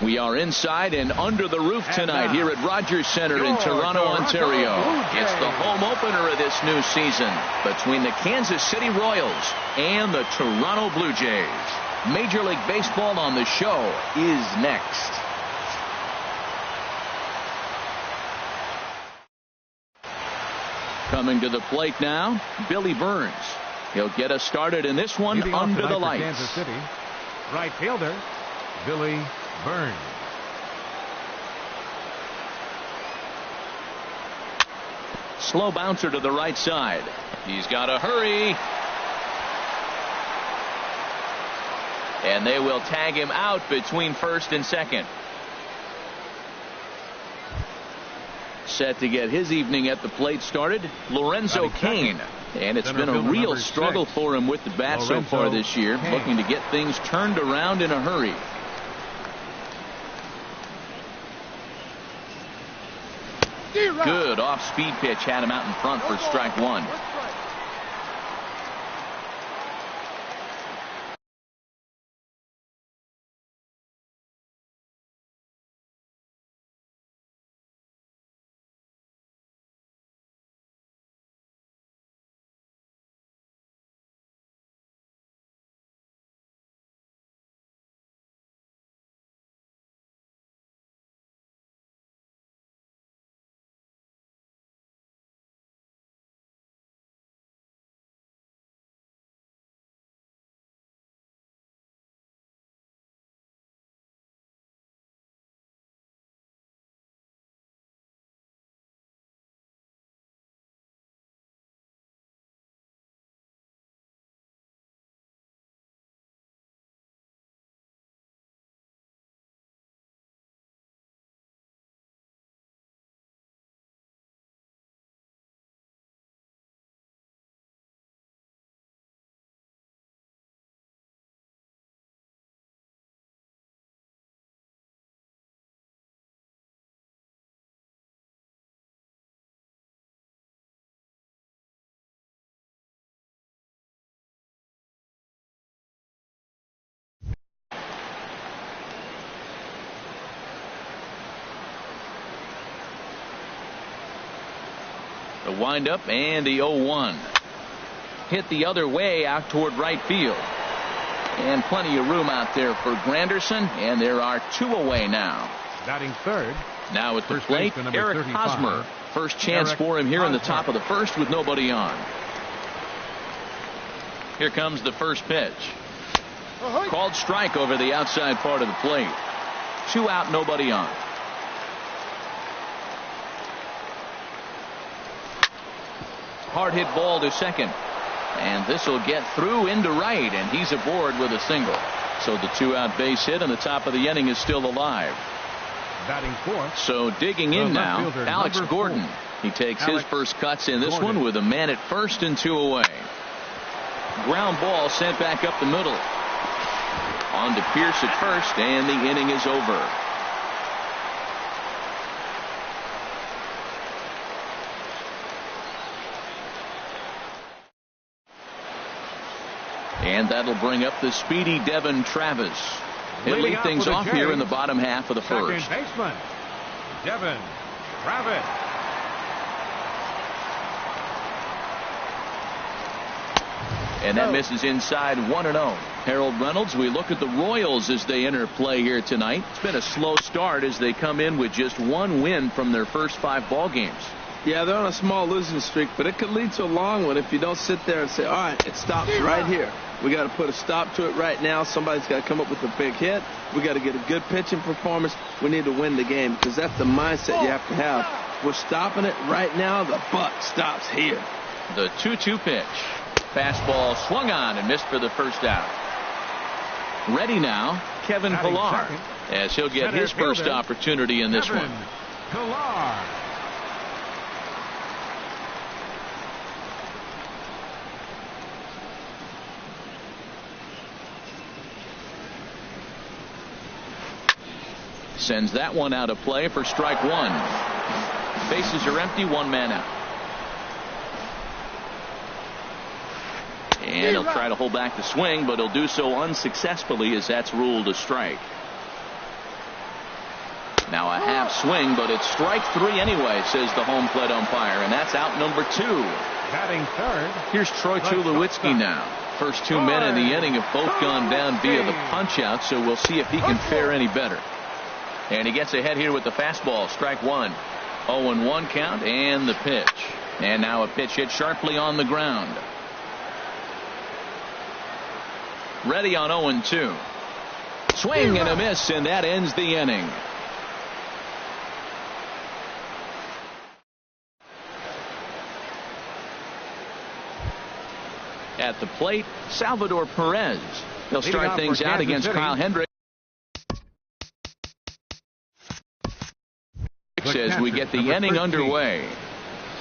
We are inside and under the roof tonight here at Rogers Center in Toronto, Ontario. It's the home opener of this new season between the Kansas City Royals and the Toronto Blue Jays. Major League Baseball on the show is next. Coming to the plate now, Billy Burns. He'll get us started in this one under the lights. Kansas City, right fielder, Billy Burns. Slow bouncer to the right side. He's got to hurry. And they will tag him out between first and second. Set to get his evening at the plate started, Lorenzo Cain. And it's been a real struggle for him with the bat so far this year, looking to get things turned around in a hurry. Good off-speed pitch had him out in front for strike one. The windup and the 0-1. Hit the other way out toward right field. And plenty of room out there for Granderson, and there are two away now. Batting third. Now at the plate, Eric Hosmer. First chance for him here in the top of the first with nobody on. Here comes the first pitch. Called strike over the outside part of the plate. 2 out, nobody on. Hard hit ball to second. And this will get through into right, and he's aboard with a single. So the 2-out base hit, and the top of the inning is still alive. Batting fourth. So digging in now, Alex Gordon. He takes his first cuts in this one with a man at first and 2 away. Ground ball sent back up the middle. On to Pierce at first, and the inning is over. And that'll bring up the speedy Devin Travis. He'll lead things off here in the bottom half of the first. Second baseman, Devin Travis. And that misses inside 1-0. Harold Reynolds, we look at the Royals as they enter play here tonight. It's been a slow start as they come in with just 1 win from their first 5 ball games. Yeah, they're on a small losing streak, but it could lead to a long one if you don't sit there and say, all right, it stops right here. We got to put a stop to it right now. Somebody's got to come up with a big hit. We got to get a good pitching performance. We need to win the game, because that's the mindset you have to have. We're stopping it right now. The buck stops here. The 2-2 pitch. Fastball swung on and missed for the first out. Ready now, Kevin Pillar, as he'll get his first opportunity in this one. Pillar. Sends that one out of play for strike one. Bases are empty, 1 man out. And he'll try to hold back the swing, but he'll do so unsuccessfully as that's ruled a strike. Now a half swing, but it's strike 3 anyway, says the home plate umpire, and that's out number 2. Batting third. Here's Troy Tulowitzki now. First 2 men in the inning have both gone down via the punch-out, so we'll see if he can fare any better. And he gets ahead here with the fastball. Strike 1. 0-1 count, and the pitch. And now a pitch hit sharply on the ground. Ready on 0-2. Swing and a miss, and that ends the inning. At the plate, Salvador Perez. He'll start things out against Kyle Hendricks as we get the inning underway.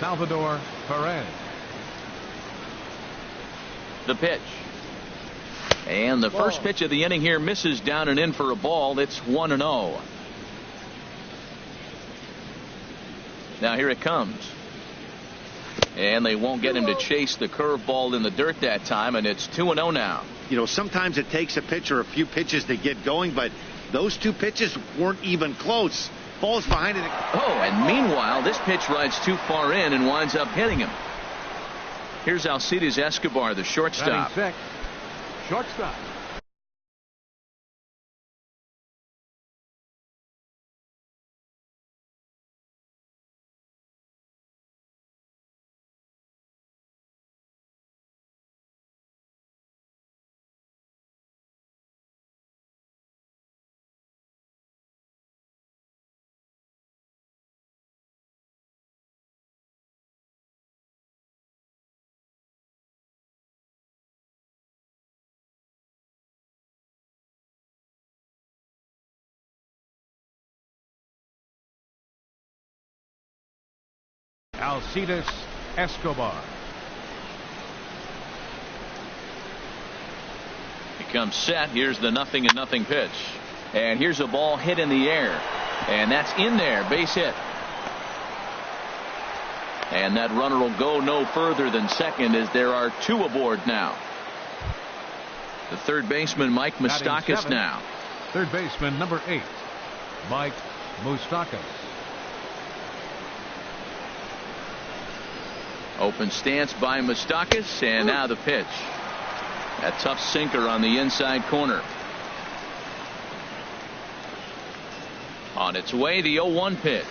Salvador Perez. The pitch. And the first pitch of the inning here misses down and in for a ball. It's 1-0. Now here it comes. And they won't get him to chase the curveball in the dirt that time, and it's 2-0 now. You know, sometimes it takes a pitch or a few pitches to get going, but those 2 pitches weren't even close. Falls behind it. Oh, and meanwhile, this pitch rides too far in and winds up hitting him. Here's Alcides Escobar, the shortstop. Batting 6. Shortstop. Alcides Escobar. He comes set. Here's the 0-0 pitch. And here's a ball hit in the air. And that's in there. Base hit. And that runner will go no further than second as there are 2 aboard now. The third baseman, Mike Moustakas, now. Third baseman, number 8, Mike Moustakas. Open stance by Moustakas, and now the pitch. A tough sinker on the inside corner. On its way, the 0-1 pitch.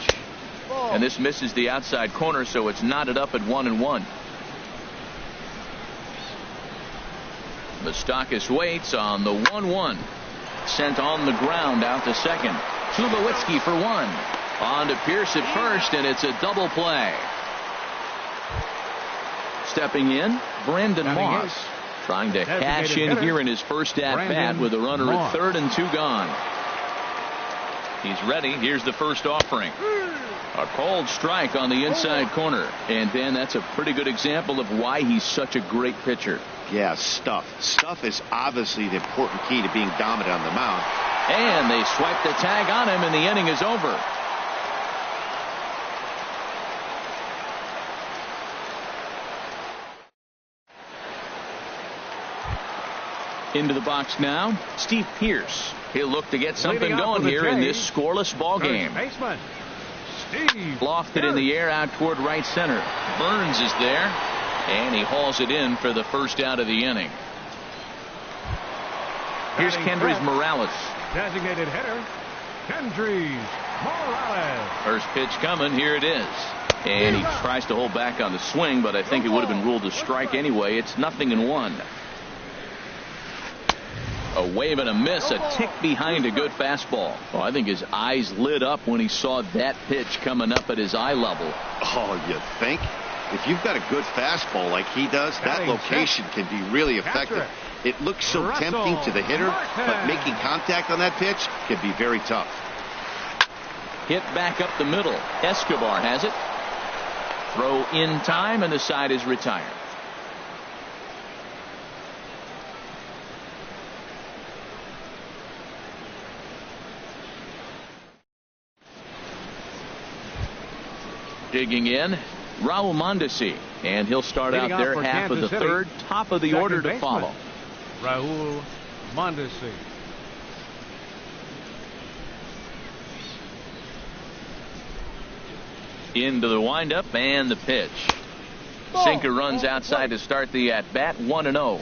And this misses the outside corner, so it's knotted up at 1-1. Moustakas waits on the 1-1. Sent on the ground out to second. Tulowitzki for 1. On to Pierce at first, and it's a double play. Stepping in, Brandon Moss. Trying to cash in here in his first at-bat with a runner at third and 2 gone. He's ready. Here's the first offering. A called strike on the inside corner. And, Ben, that's a pretty good example of why he's such a great pitcher. Yeah, stuff. Stuff is obviously the important key to being dominant on the mound. And they swipe the tag on him, and the inning is over. Into the box now, Steve Pierce. He'll look to get something going here in this scoreless ball game. Baseman, Steve Lofted in the air out toward right center. Burns is there, and he hauls it in for the first out of the inning. Here's Kendrys Morales. Designated hitter, Kendrys Morales. First pitch coming. Here it is. And he tries to hold back on the swing, but I think it would have been ruled a strike anyway. It's 0-1. A wave and a miss, a tick behind a good fastball. Well, I think his eyes lit up when he saw that pitch coming up at his eye level. Oh, you think? If you've got a good fastball like he does, that location can be really effective. It looks so tempting to the hitter, but making contact on that pitch can be very tough. Hit back up the middle. Escobar has it. Throw in time, and the side is retired. Digging in, Raul Mondesi, and he'll start out there half of the third, top of the order to follow. Into the windup and the pitch. Sinker runs outside to start the at-bat, 1-0.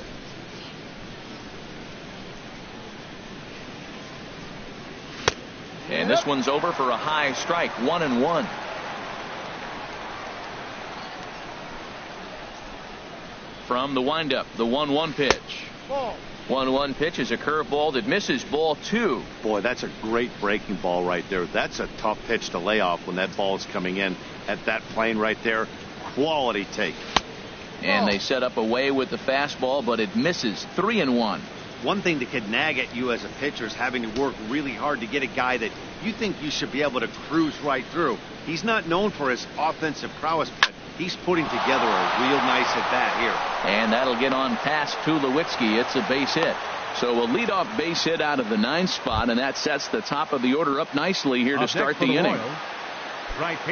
And this one's over for a high strike, 1-1. From the windup, the 1-1 pitch. 1-1 pitch is a curveball that misses, ball 2. Boy, that's a great breaking ball right there. That's a tough pitch to lay off when that ball is coming in at that plane right there. Quality take. And they set up away with the fastball, but it misses, 3-1. One thing that could nag at you as a pitcher is having to work really hard to get a guy that you think you should be able to cruise right through. He's not known for his offensive prowess, but he's putting together a real nice at-bat here. And that'll get on past Tulowitzki. It's a base hit. So a leadoff base hit out of the 9th spot, and that sets the top of the order up nicely here to start the inning.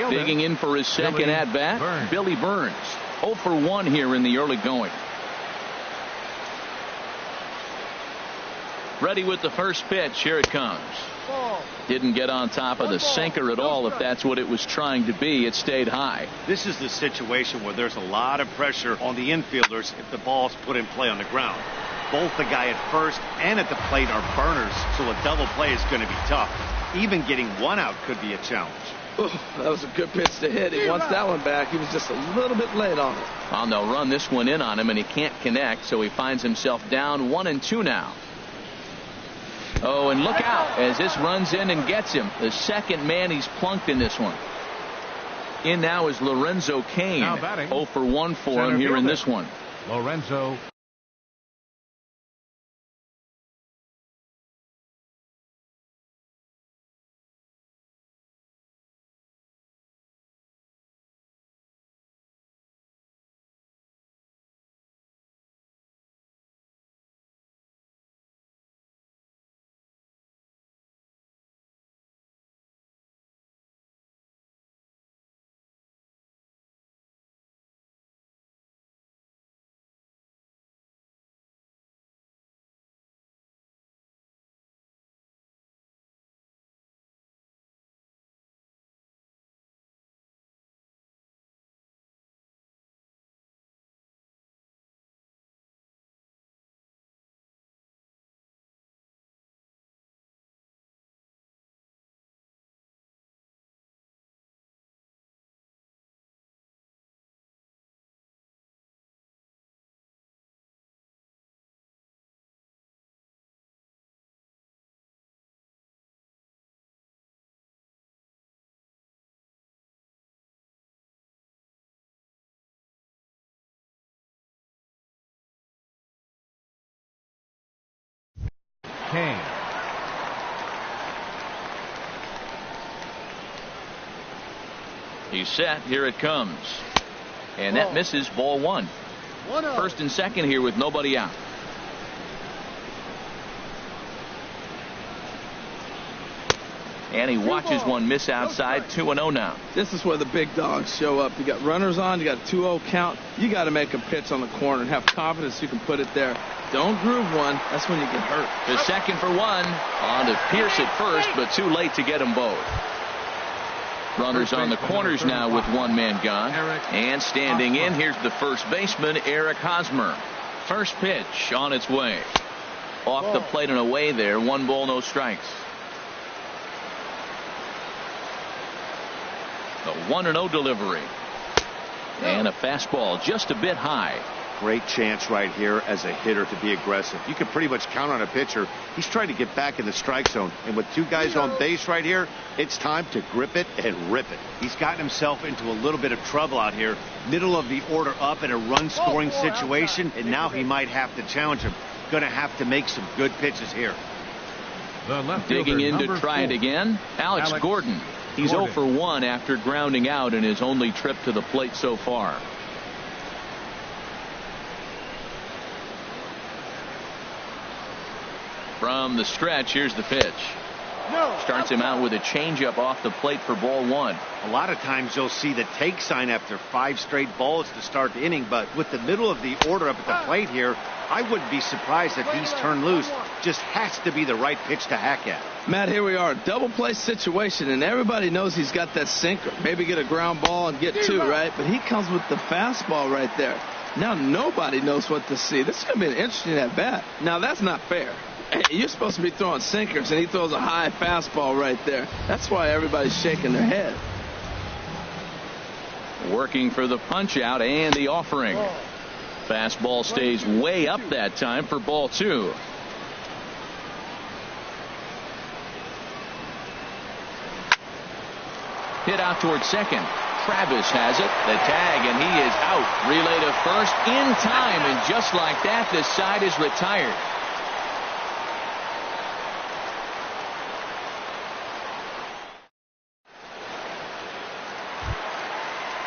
Digging in for his second at-bat, Billy Burns. 0 for 1 here in the early going. Ready with the first pitch. Here it comes. Didn't get on top of the sinker at all. If that's what it was trying to be, it stayed high. This is the situation where there's a lot of pressure on the infielders if the ball's put in play on the ground. Both the guy at first and at the plate are burners, so a double play is going to be tough. Even getting one out could be a challenge. Ooh, that was a good pitch to hit. He wants that one back. He was just a little bit late on it. Well, they'll run this one in on him, and he can't connect, so he finds himself down 1-2 now. Oh, and look out as this runs in and gets him. The second man he's plunked in this one. In now is Lorenzo Cain. 0 for 1 for him here in this one. Lorenzo. Cain. He's set. Here it comes. And that misses, ball 1. First and second here with nobody out. And he watches one miss outside. 2-0 now. This is where the big dogs show up. You got runners on. You got a 2-0 count. You got to make a pitch on the corner and have confidence you can put it there. Don't groove one. That's when you get hurt. The second for 1. On to Pierce at first, but too late to get them both. Runners on the corners now with one man gone. And standing in, here's the first baseman, Eric Hosmer. First pitch on its way. Off the plate and away there. 1 ball, no strikes. The 1-0 delivery. And a fastball just a bit high. Great chance right here as a hitter to be aggressive. You can pretty much count on a pitcher. He's trying to get back in the strike zone. And with 2 guys on base right here, it's time to grip it and rip it. He's gotten himself into a little bit of trouble out here. Middle of the order up in a run-scoring situation, and now he might have to challenge him. Going to have to make some good pitches here. Digging in to try it again, Alex Gordon. He's 0 for 1 after grounding out in his only trip to the plate so far. From the stretch, here's the pitch. Starts him out with a changeup off the plate for ball one. A lot of times you'll see the take sign after 5 straight balls to start the inning, but with the middle of the order up at the plate here, I wouldn't be surprised if he's turned loose. Just has to be the right pitch to hack at. Matt, here we are, double play situation, and everybody knows he's got that sinker. Maybe get a ground ball and get 2, right? But he comes with the fastball right there. Now nobody knows what to see. This is going to be an interesting at-bat. Now, that's not fair. Hey, you're supposed to be throwing sinkers, and he throws a high fastball right there. That's why everybody's shaking their head. Working for the punch-out and the offering. Fastball stays way up that time for ball 2. Hit out towards second. Travis has it. The tag, and he is out. Relay to first in time, and just like that, the side is retired.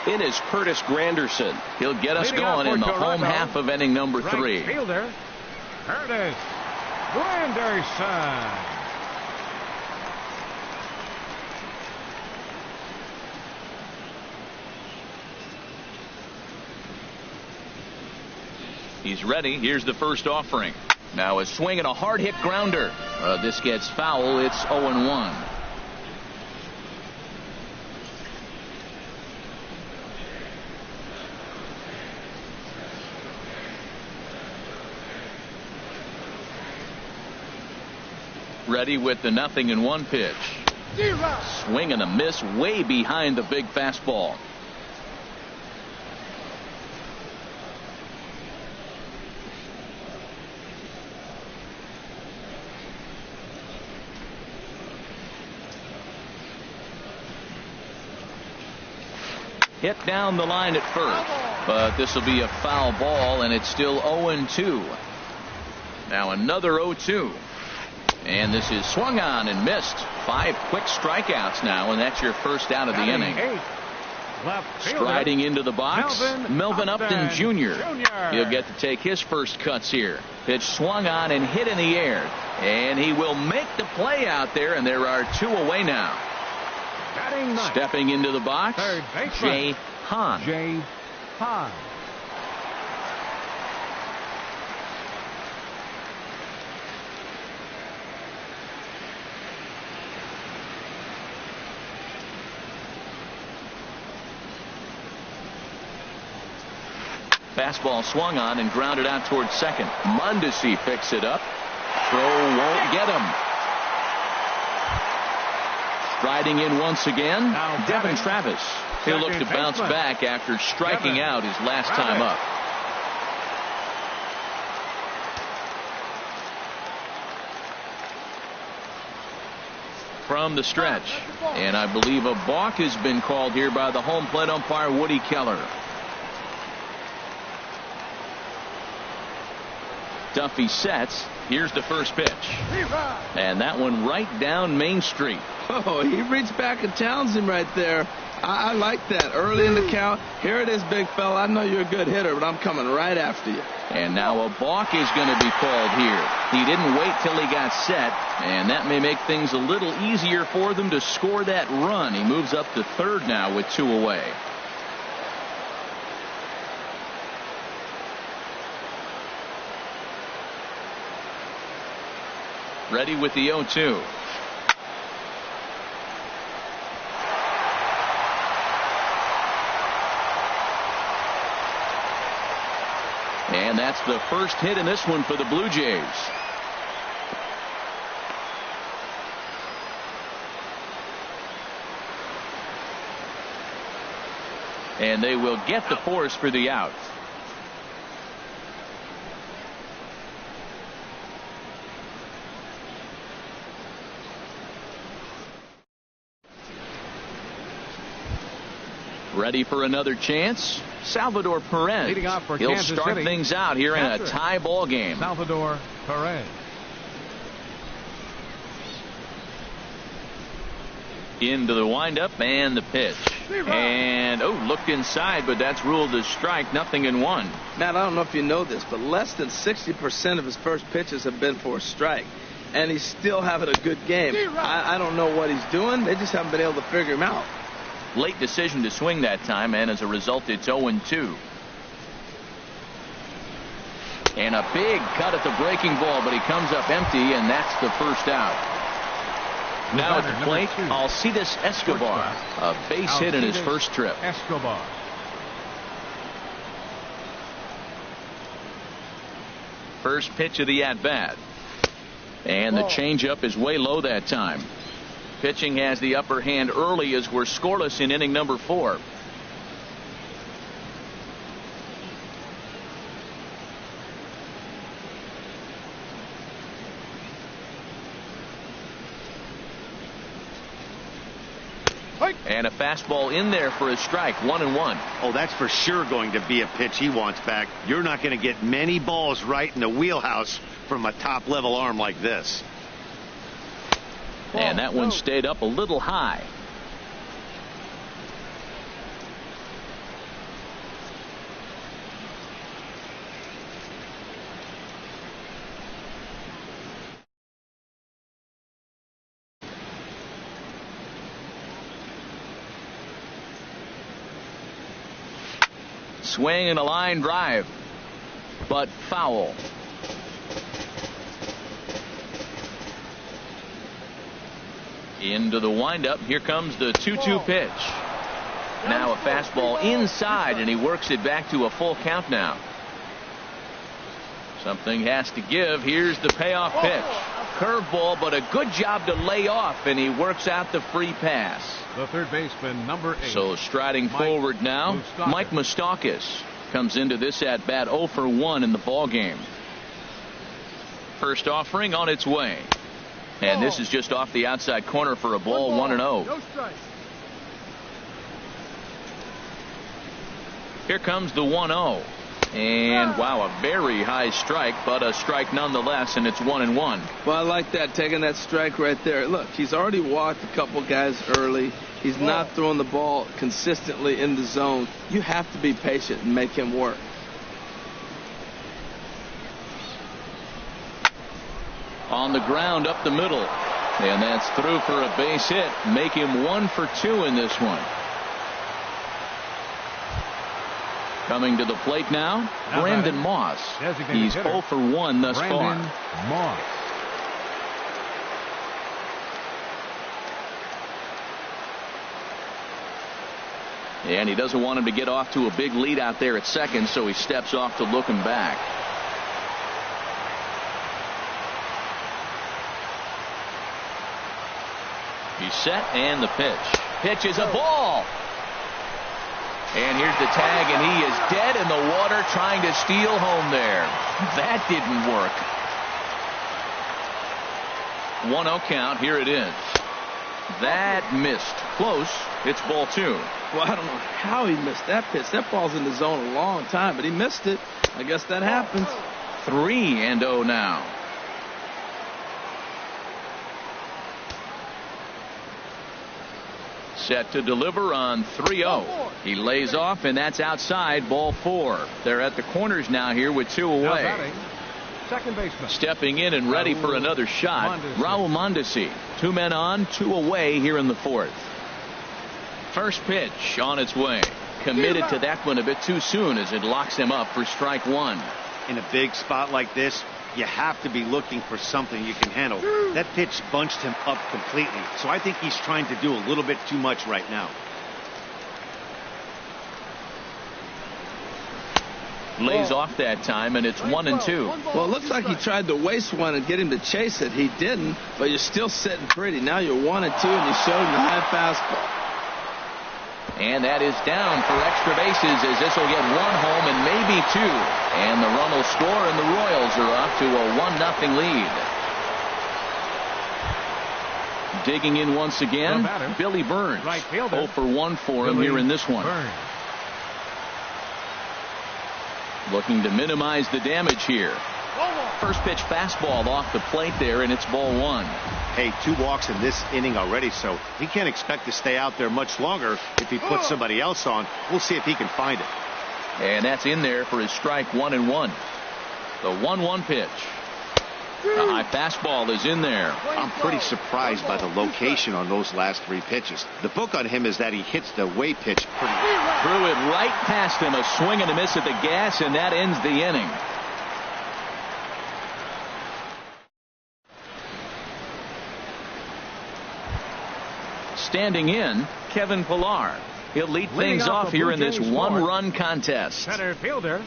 In is Curtis Granderson. He'll get us going in the home half of inning number 3. Right fielder, Curtis Granderson. He's ready. Here's the first offering. Now a swing and a hard hit grounder. This gets foul. It's 0-1. Ready with the 0-1 pitch. Swing and a miss way behind the big fastball. Hit down the line at first, but this will be a foul ball, and it's still 0-2. Now another 0-2. And this is swung on and missed. 5 quick strikeouts now, and that's your first out of the inning. Striding into the box, Melvin Upton Jr. He'll get to take his first cuts here. Pitch swung on and hit in the air, and he will make the play out there, and there are 2 away now. Stepping into the box, Jay Hahn. Fastball swung on and grounded out towards second. Mondesi picks it up. Throw won't get him. Striding in once again, Devin Travis. He'll look to bounce back after striking out his last time up. From the stretch, and I believe a balk has been called here by the home plate umpire, Woody Keller. Duffy sets. Here's the first pitch. And that one right down Main Street. Oh, he reached back and challenged him right there. I like that. Early in the count. Here it is, big fella. I know you're a good hitter, but I'm coming right after you. And now a balk is going to be called here. He didn't wait till he got set, and that may make things a little easier for them to score that run. He moves up to third now with 2 away. Ready with the 0-2. And that's the first hit in this one for the Blue Jays. And they will get the force for the out. Ready for another chance? Salvador Perez. He'll start things out here in a tie ball game. Salvador Perez. Into the windup and the pitch. And looked inside, but that's ruled as strike. 0-1. Matt, I don't know if you know this, but less than 60% of his first pitches have been for a strike. and he's still having a good game. I don't know what he's doing. They just haven't been able to figure him out. Late decision to swing that time, and as a result, it's 0-2. And a big cut at the breaking ball, but he comes up empty, and that's the first out. Now at the plate, Alcides Escobar, a base hit in his first trip. Escobar. First pitch of the at-bat. And the changeup is way low that time. Pitching has the upper hand early as we're scoreless in inning number 4. And a fastball in there for a strike, 1-1. Oh, that's for sure going to be a pitch he wants back. You're not going to get many balls right in the wheelhouse from a top-level arm like this. And that one stayed up a little high. Swing and a line drive, but foul. Into the windup. Here comes the 2-2 pitch. Now a fastball inside, and he works it back to a full count now. Something has to give. Here's the payoff pitch. Curveball, but a good job to lay off, and he works out the free pass. The third baseman, number 8. So striding forward now, Mike Moustakas comes into this at bat 0 for 1 in the ball game. First offering on its way. And this is just off the outside corner for a ball, 1-0. No strike. Here comes the 1-0. And wow, a very high strike, but a strike nonetheless, and it's 1-1. Well, I like that, taking that strike right there. Look, he's already walked a couple guys early. He's not throwing the ball consistently in the zone. You have to be patient and make him work. On the ground up the middle, and that's through for a base hit. Make him 1 for 2 in this one. Coming to the plate now, Brandon Moss. He's 0 for 1 thus far. Moss. And he doesn't want him to get off to a big lead out there at second, so he steps off to look him back. He's set, and the pitch. Pitch is a ball. And here's the tag, and he is dead in the water trying to steal home there. That didn't work. 1-0 count. Here it is. That missed. Close. It's ball 2. Well, I don't know how he missed that pitch. That ball's in the zone a long time, but he missed it. I guess that happens. 3-0 now. Set to deliver on 3-0. He lays off, and that's outside, ball 4. They're at the corners now here with 2 away. Second baseman. Stepping in and ready for another shot, Raul Mondesi. 2 men on, 2 away here in the 4th. First pitch on its way. Committed to that one a bit too soon as it locks him up for strike 1. In a big spot like this, you have to be looking for something you can handle. That pitch bunched him up completely, so I think he's trying to do a little bit too much right now. Lays off that time, and it's 1-2. Well, it looks like he tried to waste one and get him to chase it. He didn't, but you're still sitting pretty. Now you're 1-2, and you showed him the high fastball. And that is down for extra bases as this will get 1 home and maybe 2. And the run will score, and the Royals are off to a 1-0 lead. Digging in once again, Billy Burns. 0 for 1 for him here in this one. Looking to minimize the damage here. First pitch fastball off the plate there, and it's ball 1. Hey, 2 walks in this inning already, so he can't expect to stay out there much longer if he puts somebody else on. We'll see if he can find it. And that's in there for his strike 1-1. The 1-1 pitch. The high fastball is in there. I'm pretty surprised by the location on those last 3 pitches. The book on him is that he hits the way pitch pretty well. Threw it right past him. A swing and a miss at the gas, and that ends the inning. Standing in, Kevin Pillar. He'll lead things off here in this one-run contest. Center fielder,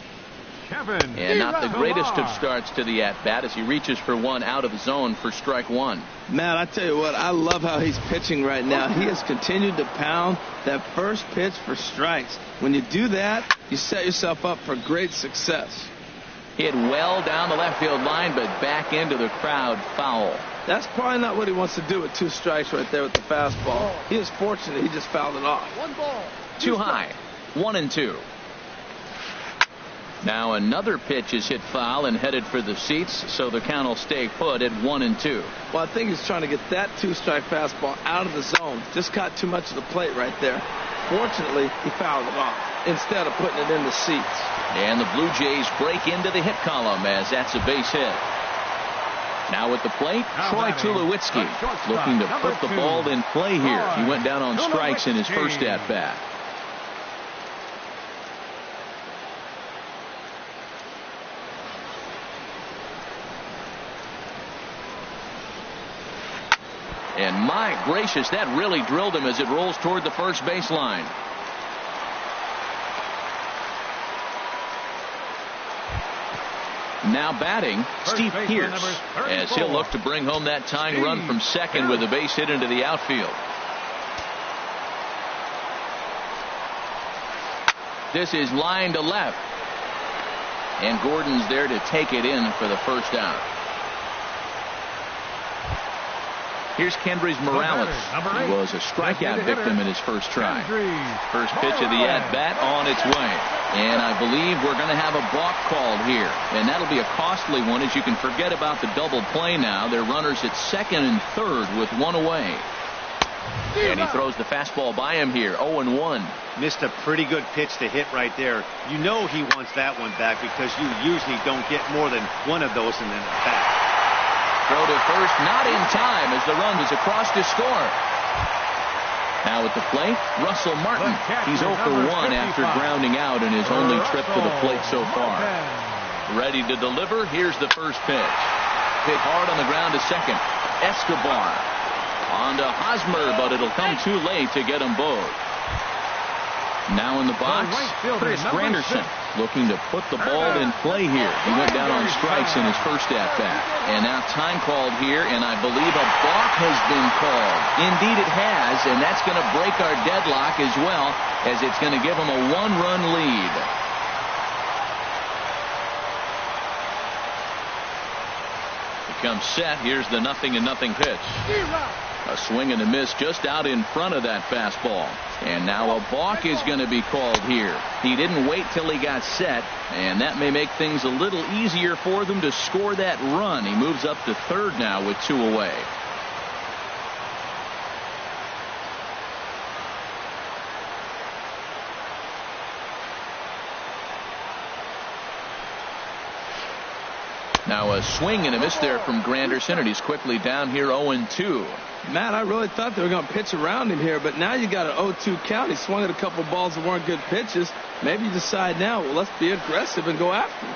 Kevin. And not the greatest of starts to the at-bat as he reaches for one out of the zone for strike 1. Matt, I tell you what, I love how he's pitching right now. He has continued to pound that first pitch for strikes. When you do that, you set yourself up for great success. Hit well down the left field line, but back into the crowd, foul. That's probably not what he wants to do with 2 strikes right there with the fastball. He is fortunate he just fouled it off. 1 ball. Too high. 1-2. Now another pitch is hit foul and headed for the seats, so the count will stay put at 1-2. Well, I think he's trying to get that 2-strike fastball out of the zone. Just caught too much of the plate right there. Fortunately, he fouled it off instead of putting it in the seats. And the Blue Jays break into the hit column as that's a base hit. Now at the plate, Troy Tulowitzki looking to put the ball in play here. He went down on strikes in his first at-bat. And my gracious, that really drilled him as it rolls toward the first baseline. Now batting, Steve Pearce, as he'll look to bring home that tying run from second with a base hit into the outfield. This is line to left. And Gordon's there to take it in for the first out. Here's Kendrys Morales. He was a strikeout victim in his first try. First pitch of the at-bat on its way. And I believe we're going to have a balk called here. And that'll be a costly one, as you can forget about the double play now. They're runners at second and third with 1 away. And he throws the fastball by him here, 0-1. Missed a pretty good pitch to hit right there. You know he wants that one back because you usually don't get more than one of those in an at-bat. Throw to first, not in time as the run is across to score. Now at the plate, Russell Martin. He's 0 for 1 after grounding out in his only trip to the plate so far. Ready to deliver. Here's the first pitch. Hit hard on the ground to second. Escobar. On to Hosmer, but it'll come too late to get them both. Now in the box, Chris Granderson looking to put the ball in play here. He went down on strikes in his first at-bat. And now time called here, and I believe a balk has been called. Indeed it has, and that's going to break our deadlock as well, as it's going to give them a 1-run lead. Becomes set. Here's the 0-0 pitch. A swing and a miss just out in front of that fastball. And now a balk is going to be called here. He didn't wait till he got set, and that may make things a little easier for them to score that run. He moves up to third now with 2 away. Now a swing and a miss there from Granderson, and he's quickly down here 0-2. Matt, I really thought they were going to pitch around him here, but now you got an 0-2 count. He swung at a couple balls that weren't good pitches. Maybe you decide now, well, let's be aggressive and go after him.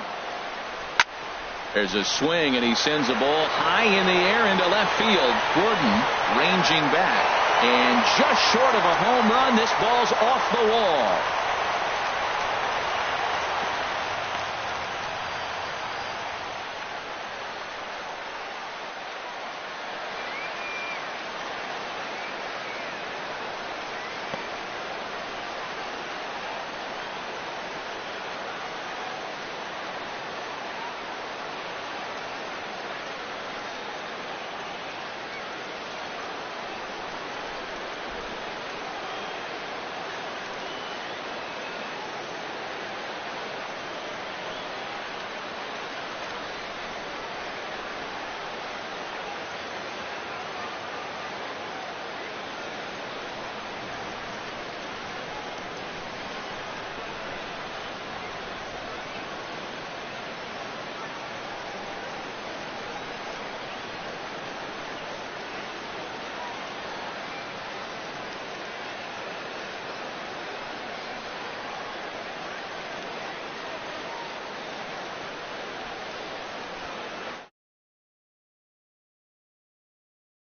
There's a swing, and he sends a ball high in the air into left field. Gordon ranging back. And just short of a home run, this ball's off the wall.